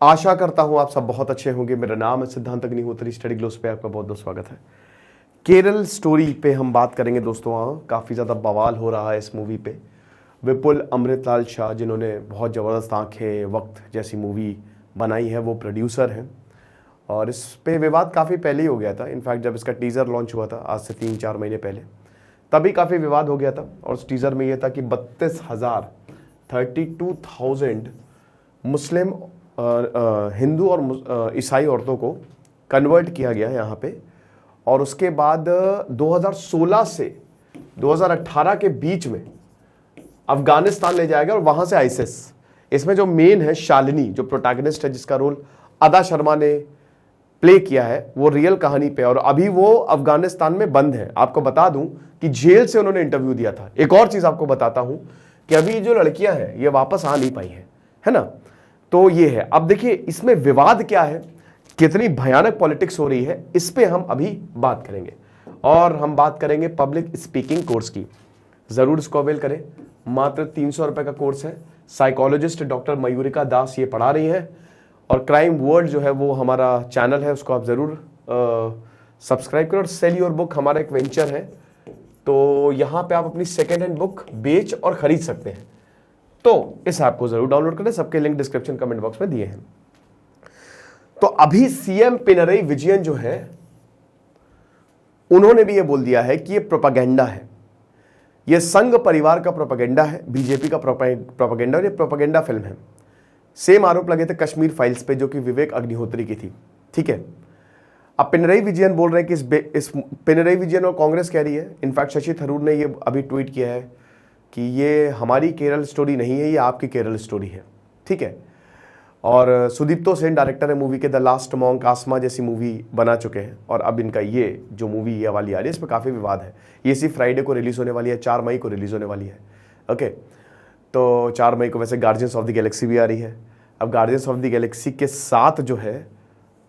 आशा करता हूं आप सब बहुत अच्छे होंगे। मेरा नाम है सिद्धांत अग्निहोत्री, स्टडी ग्लोस पे आपका बहुत बहुत स्वागत है। केरल स्टोरी पे हम बात करेंगे दोस्तों। काफ़ी ज़्यादा बवाल हो रहा है इस मूवी पे। विपुल अमृतलाल शाह, जिन्होंने बहुत ज़बरदस्त आंखें वक्त जैसी मूवी बनाई है, वो प्रोड्यूसर हैं। और इस पे विवाद काफ़ी पहले ही हो गया था। इनफैक्ट जब इसका टीज़र लॉन्च हुआ था आज से 3-4 महीने पहले, तभी काफ़ी विवाद हो गया था। और उस टीज़र में ये था कि 32,000 मुस्लिम हिंदू और ईसाई औरतों को कन्वर्ट किया गया यहाँ पे। और उसके बाद 2016 से 2018 के बीच में अफगानिस्तान ले जाएगा और वहाँ से आईसिस। इसमें जो मेन है शालिनी, जो प्रोटैगनिस्ट है, जिसका रोल अदा शर्मा ने प्ले किया है, वो रियल कहानी पे। और अभी वो अफगानिस्तान में बंद है। आपको बता दूं कि जेल से उन्होंने इंटरव्यू दिया था। एक और चीज़ आपको बताता हूं कि अभी जो लड़कियां हैं ये वापस आ नहीं पाई हैं, है ना। तो ये है। अब देखिए इसमें विवाद क्या है, कितनी भयानक पॉलिटिक्स हो रही है, इस पे हम अभी बात करेंगे। और हम बात करेंगे पब्लिक स्पीकिंग कोर्स की। ज़रूर इसको अवेल करें। मात्र 300 रुपये का कोर्स है। साइकोलॉजिस्ट डॉक्टर मयूरिका दास ये पढ़ा रही हैं। और क्राइम वर्ल्ड जो है वो हमारा चैनल है, उसको आप ज़रूर सब्सक्राइब करें। और सेल योर बुक हमारा एक वेंचर है, तो यहाँ पे आप अपनी सेकेंड हैंड बुक बेच और ख़रीद सकते हैं। तो इस ऐप को जरूर डाउनलोड करें। सबके लिंक डिस्क्रिप्शन कमेंट बॉक्स में दिए हैं। तो अभी सीएम पिनरई विजयन जो है, उन्होंने भी ये बोल दिया है कि ये प्रोपेगेंडा है, ये संघ परिवार का प्रोपेगेंडा है, बीजेपी का प्रोपेगेंडा, और ये प्रोपेगेंडा फिल्म है। सेम आरोप लगे थे कश्मीर फाइल्स पे, जो कि विवेक अग्निहोत्री की थी। ठीक है। अब पिनरई विजयन बोल रहे हैं कि इस पिनरई विजयन और कांग्रेस कह रही है। इनफैक्ट शशि थरूर ने ये अभी ट्वीट किया है कि ये हमारी केरल स्टोरी नहीं है, ये आपकी केरल स्टोरी है। ठीक है। और सुदीप्तो सेन डायरेक्टर है मूवी के। द लास्ट मॉन्क, आसमा जैसी मूवी बना चुके हैं। और अब इनका ये जो मूवी ये वाली आ रही है, इस पर काफ़ी विवाद है। ये सिर्फ फ्राइडे को रिलीज़ होने वाली है, 4 मई को रिलीज़ होने वाली है। ओके। तो 4 मई को वैसे गार्जियंस ऑफ द गैलेक्सी भी आ रही है। अब गार्जियंस ऑफ द गैलेक्सी के साथ जो है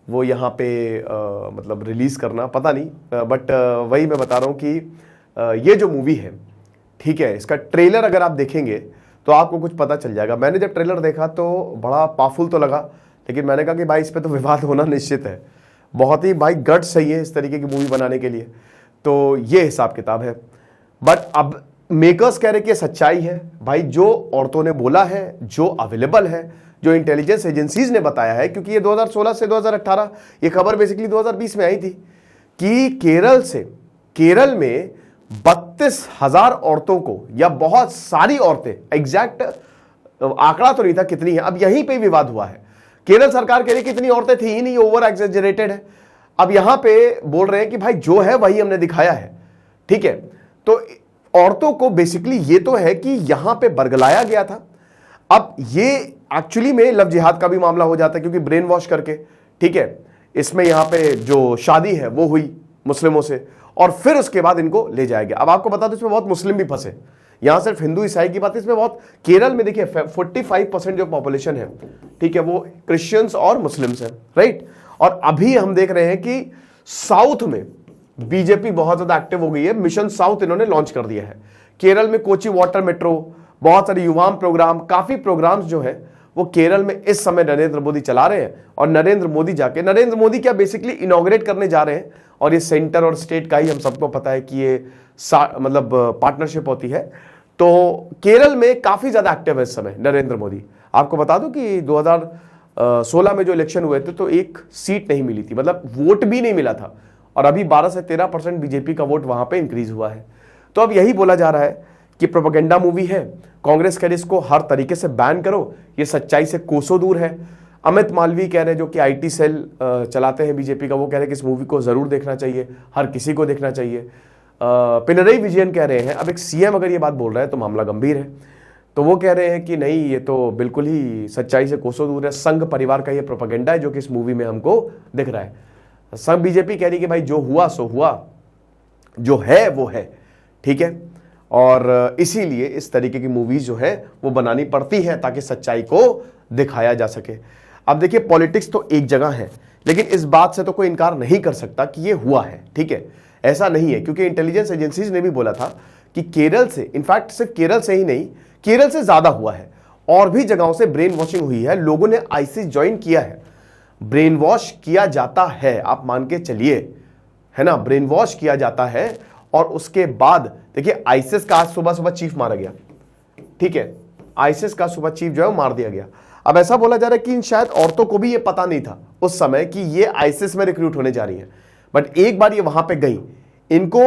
वो यहाँ पे मतलब रिलीज़ करना पता नहीं, बट वही मैं बता रहा हूँ कि ये जो मूवी है, ठीक है, इसका ट्रेलर अगर आप देखेंगे तो आपको कुछ पता चल जाएगा। मैंने जब ट्रेलर देखा तो बड़ा पावरफुल तो लगा, लेकिन मैंने कहा कि भाई इस पे तो विवाद होना निश्चित है। बहुत ही भाई गट सही है इस तरीके की मूवी बनाने के लिए। तो ये हिसाब किताब है। बट अब मेकर्स कह रहे कि ये सच्चाई है। भाई जो औरतों ने बोला है, जो अवेलेबल है, जो इंटेलिजेंस एजेंसीज ने बताया है, क्योंकि ये 2016 से 2018, ये खबर बेसिकली 2020 में आई थी कि केरल में 32,000 औरतों को, या बहुत सारी औरतें, एग्जैक्ट आंकड़ा तो नहीं था कितनी है, अब यहीं पे विवाद हुआ है। केरल सरकार कह रही कि इतनी औरतें थी ही नहीं, ओवर एग्जेजरेटेड है। अब यहां पे बोल रहे हैं कि भाई जो है वही हमने दिखाया है। ठीक है। तो औरतों को बेसिकली ये तो है कि यहां पे बरगलाया गया था। अब ये एक्चुअली में लव जिहाद का भी मामला हो जाता है, क्योंकि ब्रेन वॉश करके, ठीक है, इसमें यहां पे जो शादी है वो हुई मुस्लिमों से, और फिर उसके बाद इनको ले जाएगा। अब आपको बता दो इसमें बहुत मुस्लिम भी फंसे। यहां सिर्फ हिंदू ईसाई की बात है, इसमें बहुत केरल में देखिए 45% जो पॉपुलेशन है, ठीक है, वो क्रिश्चियंस और मुस्लिम्स हैं, राइट। और अभी हम देख रहे हैं कि साउथ में बीजेपी बहुत ज्यादा एक्टिव हो गई है। मिशन साउथ इन्होंने लॉन्च कर दिया है। केरल में कोची वाटर मेट्रो, बहुत सारे युवाम प्रोग्राम, काफी प्रोग्राम्स जो है वो केरल में इस समय नरेंद्र मोदी चला रहे हैं। और नरेंद्र मोदी क्या बेसिकली इनॉग्रेट करने जा रहे हैं। और ये सेंटर और स्टेट का ही हम सबको पता है कि ये मतलब पार्टनरशिप होती है। तो केरल में काफी ज्यादा एक्टिव है इस समय नरेंद्र मोदी। आपको बता दूं कि 2016 में जो इलेक्शन हुए थे तो एक सीट नहीं मिली थी, मतलब वोट भी नहीं मिला था। और अभी 12 से 13% बीजेपी का वोट वहां पे इंक्रीज हुआ है। तो अब यही बोला जा रहा है कि प्रोपेगेंडा मूवी है। कांग्रेस कह रही इसको हर तरीके से बैन करो, ये सच्चाई से कोसों दूर है। अमित मालवीय कह रहे हैं, जो कि आईटी सेल चलाते हैं बीजेपी का, वो कह रहे हैं कि इस मूवी को जरूर देखना चाहिए, हर किसी को देखना चाहिए। पिनरई विजयन कह रहे हैं, अब एक सीएम अगर ये बात बोल रहा है तो मामला गंभीर है। तो वो कह रहे हैं कि नहीं, ये तो बिल्कुल ही सच्चाई से कोसों दूर है। संघ परिवार का ये प्रोपेगेंडा है जो कि इस मूवी में हमको दिख रहा है। संघ बीजेपी कह रही है कि भाई जो हुआ सो हुआ, जो है वो है, ठीक है। और इसीलिए इस तरीके की मूवीज जो है वो बनानी पड़ती है ताकि सच्चाई को दिखाया जा सके। अब देखिए पॉलिटिक्स तो एक जगह है, लेकिन इस बात से तो कोई इनकार नहीं कर सकता कि ये हुआ है, ठीक है। ऐसा नहीं है, क्योंकि इंटेलिजेंस एजेंसीज ने भी बोला था कि केरल से, इनफैक्ट सिर्फ केरल से ही नहीं, केरल से ज्यादा हुआ है। और भी जगहों से ब्रेन वॉशिंग हुई है, लोगों ने आईसिस ज्वाइन किया है, ब्रेन वॉश किया जाता है, आप मान के चलिए, है ना, ब्रेन वॉश किया जाता है। और उसके बाद देखिए आईसिस का आज सुबह सुबह चीफ मारा गया, ठीक है, आईसिस का सुबह चीफ जो है वो मार दिया गया। अब ऐसा बोला जा रहा है कि शायद औरतों को भी ये पता नहीं था उस समय कि ये आईसिस में रिक्रूट होने जा रही है, बट एक बार ये वहां पे गई, इनको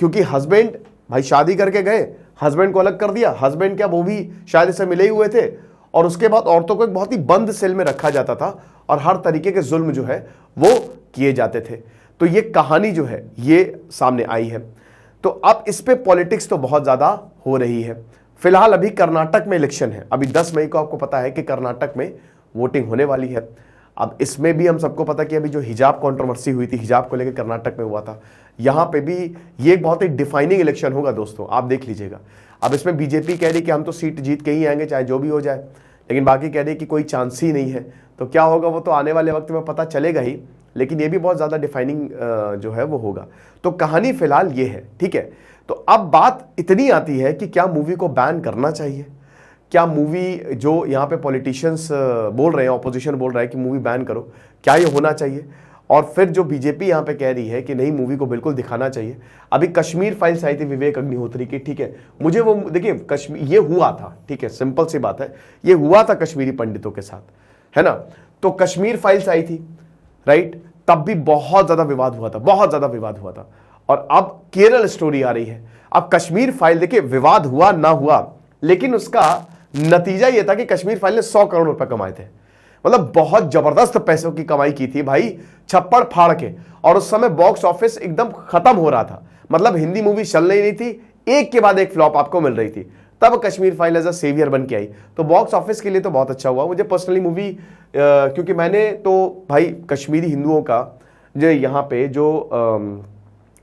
क्योंकि हस्बैंड भाई शादी करके गए, हस्बैंड को अलग कर दिया, हस्बैंड क्या वो भी शायद इससे मिले ही हुए थे, और उसके बाद औरतों को एक बहुत ही बंद सेल में रखा जाता था और हर तरीके के जुल्म जो है वो किए जाते थे। तो ये कहानी जो है ये सामने आई है। तो अब इस पे पॉलिटिक्स तो बहुत ज्यादा हो रही है। फिलहाल अभी कर्नाटक में इलेक्शन है, अभी 10 मई को आपको पता है कि कर्नाटक में वोटिंग होने वाली है। अब इसमें भी हम सबको पता कि अभी जो हिजाब कंट्रोवर्सी हुई थी, हिजाब को लेकर कर्नाटक में हुआ था, यहां पे भी ये एक बहुत ही डिफाइनिंग इलेक्शन होगा दोस्तों, आप देख लीजिएगा। अब इसमें बीजेपी कह रही कि हम तो सीट जीत के ही आएंगे चाहे जो भी हो जाए, लेकिन बाकी कह रही कि कोई चांस ही नहीं है। तो क्या होगा वो तो आने वाले वक्त में पता चलेगा ही, लेकिन ये भी बहुत ज़्यादा डिफाइनिंग जो है वो होगा। तो कहानी फिलहाल ये है, ठीक है। तो अब बात इतनी आती है कि क्या मूवी को बैन करना चाहिए, क्या मूवी जो यहाँ पे पॉलिटिशियंस बोल रहे हैं, ऑपोजिशन बोल रहा है कि मूवी बैन करो, क्या ये होना चाहिए? और फिर जो बीजेपी यहाँ पे कह रही है कि नहीं मूवी को बिल्कुल दिखाना चाहिए। अभी कश्मीर फाइल्स आई थी विवेक अग्निहोत्री की, ठीक है, मुझे वो देखिए कश्मीर ये हुआ था, ठीक है, सिंपल सी बात है, ये हुआ था कश्मीरी पंडितों के साथ, है ना। तो कश्मीर फाइल्स आई थी, राइट, तब भी बहुत ज्यादा विवाद हुआ था, बहुत ज्यादा विवाद हुआ था। और अब केरल स्टोरी आ रही है। अब कश्मीर फाइल देखिए, विवाद हुआ ना हुआ, लेकिन उसका नतीजा यह था कि कश्मीर फाइल ने 100 करोड़ रुपए कमाए थे, मतलब बहुत जबरदस्त पैसों की कमाई की थी भाई, छप्पड़ फाड़ के। और उस समय बॉक्स ऑफिस एकदम खत्म हो रहा था, मतलब हिंदी मूवी चल रही नहीं थी, एक के बाद एक फ्लॉप आपको मिल रही थी। तब Kashmir file as a saviour बन के आई, तो बॉक्स ऑफिस के लिए तो बहुत अच्छा हुआ। मुझे पर्सनली मूवी क्योंकि मैंने तो भाई कश्मीरी हिंदुओं का जो यहाँ पे जो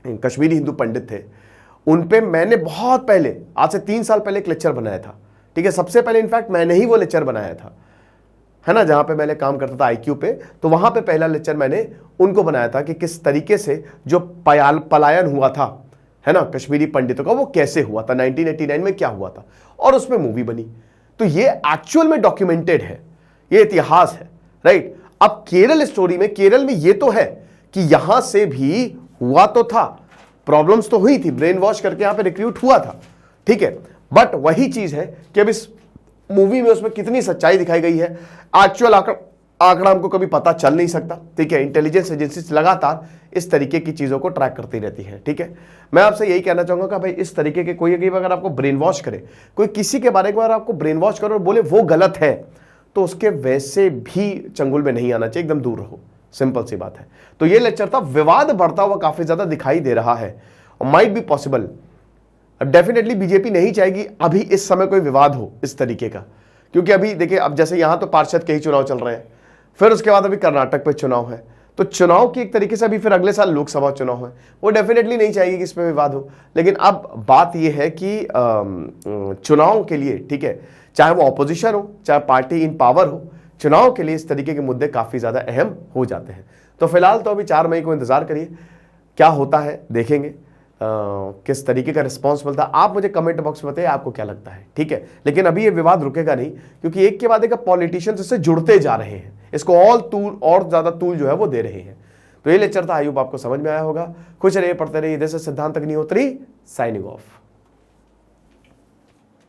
कश्मीरी हिंदू पंडित थे उन पे मैंने बहुत पहले, आज से 3 साल पहले एक लेक्चर बनाया था, ठीक है, सबसे पहले इनफैक्ट मैंने ही वो लेक्चर बनाया था, है ना, जहां पे मैंने काम करता था आईक्यू पे। तो वहां पे पहला लेक्चर मैंने उनको बनाया था कि किस तरीके से जो पलायन हुआ था, है ना, कश्मीरी पंडितों का, वो कैसे हुआ था, 1989 में क्या हुआ था, और उसमें मूवी बनी। तो ये एक्चुअल में डॉक्यूमेंटेड है, ये इतिहास है, राइट। अब केरल स्टोरी में, केरल में ये तो है कि यहां से भी हुआ तो था, प्रॉब्लम्स तो हुई थी, ब्रेन वॉश करके यहां पे रिक्रूट हुआ था, ठीक है, बट वही चीज है कि अब इस मूवी में उसमें कितनी सच्चाई दिखाई गई है, एक्चुअल आंकड़ा हमको कभी पता चल नहीं सकता, ठीक है। इंटेलिजेंस एजेंसी लगातार इस तरीके की चीजों को ट्रैक करती रहती है, ठीक है। मैं आपसे यही कहना चाहूंगा कि भाई इस तरीके के कोई अगर आपको ब्रेन वॉश करे, कोई किसी के बारे में अगर आपको ब्रेन वॉश करे और बोले वो गलत है, तो उसके वैसे भी चंगुल में नहीं आना चाहिए, एकदम दूर रहो, सिंपल सी बात है। तो ये लेक्चर था, विवाद बढ़ता हुआ काफी ज्यादा दिखाई दे रहा है, और might be possible, definitely BJP नहीं चाहेगी अभी इस समय कोई विवाद हो इस तरीके का, क्योंकि अभी देखिए, अब जैसे यहां तो पार्षद के ही चुनाव चल रहे हैं, फिर उसके बाद अभी कर्नाटक पे चुनाव है, तो चुनाव की एक तरीके से अभी फिर अगले साल लोकसभा चुनाव है, वो डेफिनेटली नहीं चाहेगी कि इसमें विवाद हो। लेकिन अब बात यह है कि चुनाव के लिए, ठीक है, चाहे वो ऑपोजिशन हो चाहे पार्टी इन पावर हो, चुनाव के लिए इस तरीके के मुद्दे काफी ज्यादा अहम हो जाते हैं। तो फिलहाल तो अभी 4 मई को इंतजार करिए, क्या होता है देखेंगे, किस तरीके का रिस्पांस मिलता है। आप मुझे कमेंट बॉक्स में बताइए आपको क्या लगता है, ठीक है। लेकिन अभी ये विवाद रुकेगा नहीं, क्योंकि एक के बाद एक पॉलिटिशियंस इससे जुड़ते जा रहे हैं, इसको और ज्यादा तूल जो है वो दे रहे हैं। तो ये लेक्चर था, आई होप आपको समझ में आया होगा। खुश रहिए, पढ़ते रहिए। जैसे सिद्धांत अग्निहोत्री, साइनिंग ऑफ।